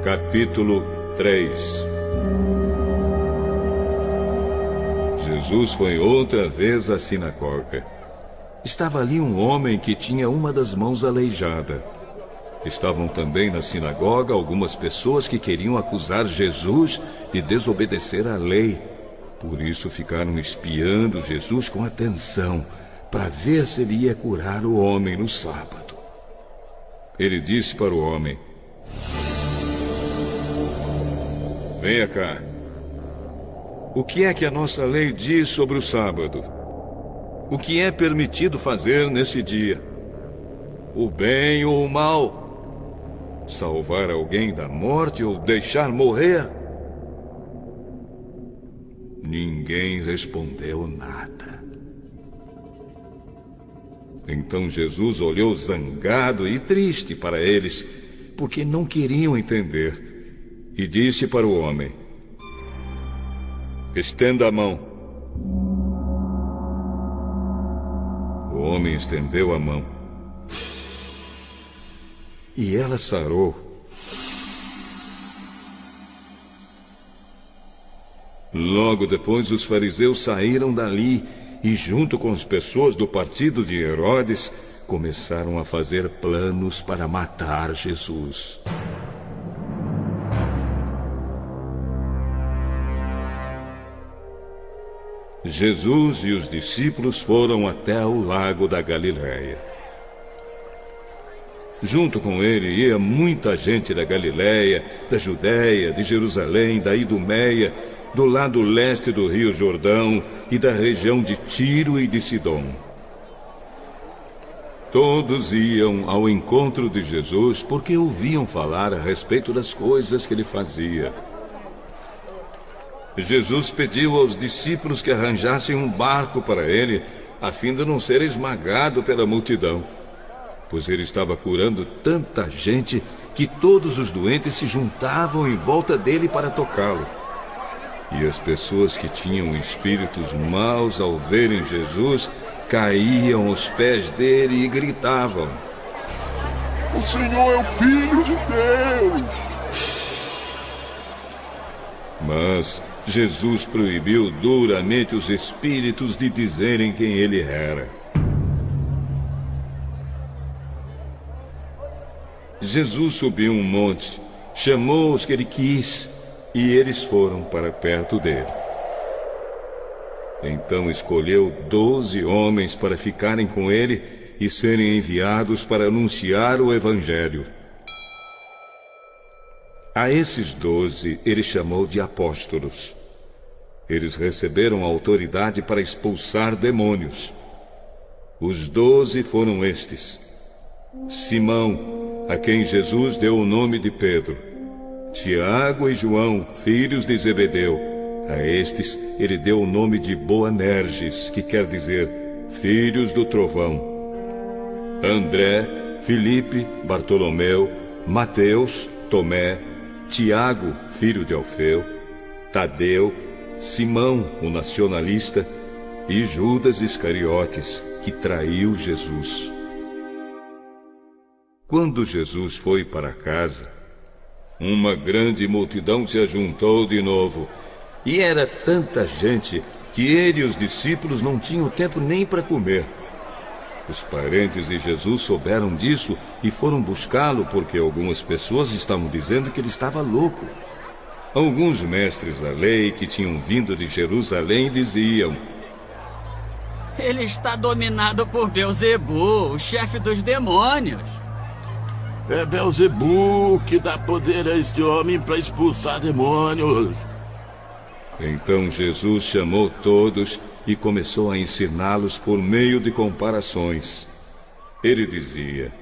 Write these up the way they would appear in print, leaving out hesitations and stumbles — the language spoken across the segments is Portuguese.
Capítulo 3. Jesus foi outra vez à sinagoga. Estava ali um homem que tinha uma das mãos aleijada. Estavam também na sinagoga algumas pessoas que queriam acusar Jesus de desobedecer à lei. Por isso ficaram espiando Jesus com atenção, para ver se ele ia curar o homem no sábado. Ele disse para o homem: venha cá. O que é que a nossa lei diz sobre o sábado? O que é permitido fazer nesse dia? O bem ou o mal? Salvar alguém da morte ou deixar morrer? Ninguém respondeu nada. Então Jesus olhou zangado e triste para eles, porque não queriam entender, e disse para o homem: estenda a mão. O homem estendeu a mão, e ela sarou. Logo depois, os fariseus saíram dali e, junto com as pessoas do partido de Herodes, começaram a fazer planos para matar Jesus. Jesus e os discípulos foram até o lago da Galileia. Junto com ele ia muita gente da Galileia, da Judéia, de Jerusalém, da Idumeia, do lado leste do rio Jordão e da região de Tiro e de Sidom. Todos iam ao encontro de Jesus porque ouviam falar a respeito das coisas que ele fazia. Jesus pediu aos discípulos que arranjassem um barco para ele, a fim de não ser esmagado pela multidão, pois ele estava curando tanta gente que todos os doentes se juntavam em volta dele para tocá-lo. E as pessoas que tinham espíritos maus, ao verem Jesus, caíam aos pés dele e gritavam: o Senhor é o Filho de Deus! Mas Jesus proibiu duramente os espíritos de dizerem quem ele era. Jesus subiu um monte, chamou os que ele quis, e eles foram para perto dele. Então escolheu 12 homens para ficarem com ele e serem enviados para anunciar o Evangelho. A esses 12 ele chamou de apóstolos. Eles receberam autoridade para expulsar demônios. Os 12 foram estes: Simão, a quem Jesus deu o nome de Pedro; Tiago e João, filhos de Zebedeu. A estes ele deu o nome de Boanerges, que quer dizer filhos do trovão. André, Filipe, Bartolomeu, Mateus, Tomé, Tiago, filho de Alfeu, Tadeu, Simão, o nacionalista, e Judas Iscariotes, que traiu Jesus. Quando Jesus foi para casa, uma grande multidão se ajuntou de novo, e era tanta gente que ele e os discípulos não tinham tempo nem para comer. Os parentes de Jesus souberam disso e foram buscá-lo porque algumas pessoas estavam dizendo que ele estava louco. Alguns mestres da lei que tinham vindo de Jerusalém diziam: ele está dominado por Beelzebu, o chefe dos demônios. É Beelzebu que dá poder a este homem para expulsar demônios. Então Jesus chamou todos e começou a ensiná-los por meio de comparações. Ele dizia: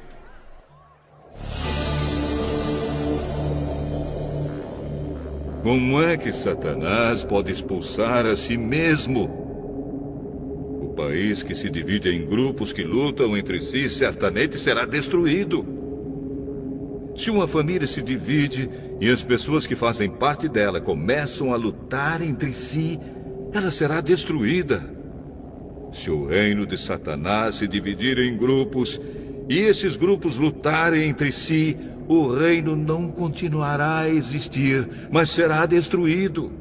como é que Satanás pode expulsar a si mesmo? O país que se divide em grupos que lutam entre si certamente será destruído. Se uma família se divide e as pessoas que fazem parte dela começam a lutar entre si, ela será destruída. Se o reino de Satanás se dividir em grupos e esses grupos lutarem entre si, o reino não continuará a existir, mas será destruído.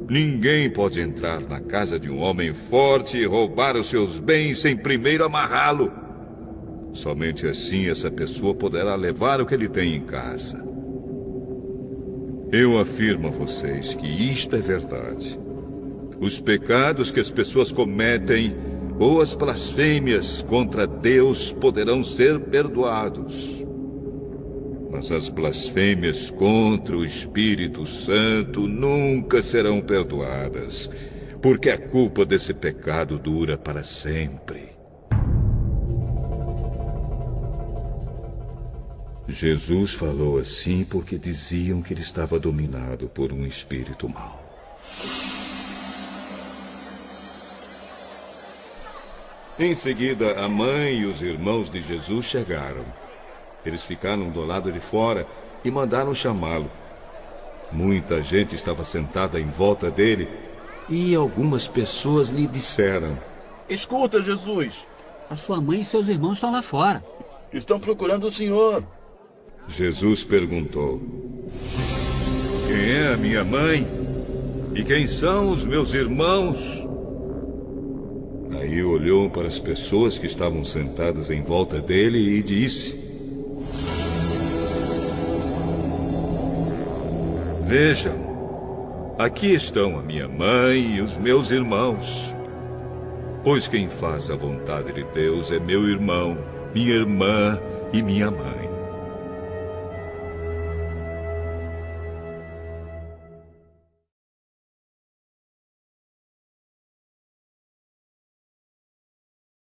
Ninguém pode entrar na casa de um homem forte e roubar os seus bens sem primeiro amarrá-lo. Somente assim essa pessoa poderá levar o que ele tem em casa. Eu afirmo a vocês que isto é verdade. Os pecados que as pessoas cometem ou as blasfêmias contra Deus poderão ser perdoados. Mas as blasfêmias contra o Espírito Santo nunca serão perdoadas, porque a culpa desse pecado dura para sempre. Jesus falou assim porque diziam que ele estava dominado por um espírito mau. Em seguida, a mãe e os irmãos de Jesus chegaram. Eles ficaram do lado de fora e mandaram chamá-lo. Muita gente estava sentada em volta dele e algumas pessoas lhe disseram: Escuta, Jesus. A sua mãe e seus irmãos estão lá fora. Estão procurando o Senhor. Jesus perguntou: Quem é a minha mãe? E quem são os meus irmãos? Aí olhou para as pessoas que estavam sentadas em volta dele e disse: Vejam, aqui estão a minha mãe e os meus irmãos. Pois quem faz a vontade de Deus é meu irmão, minha irmã e minha mãe.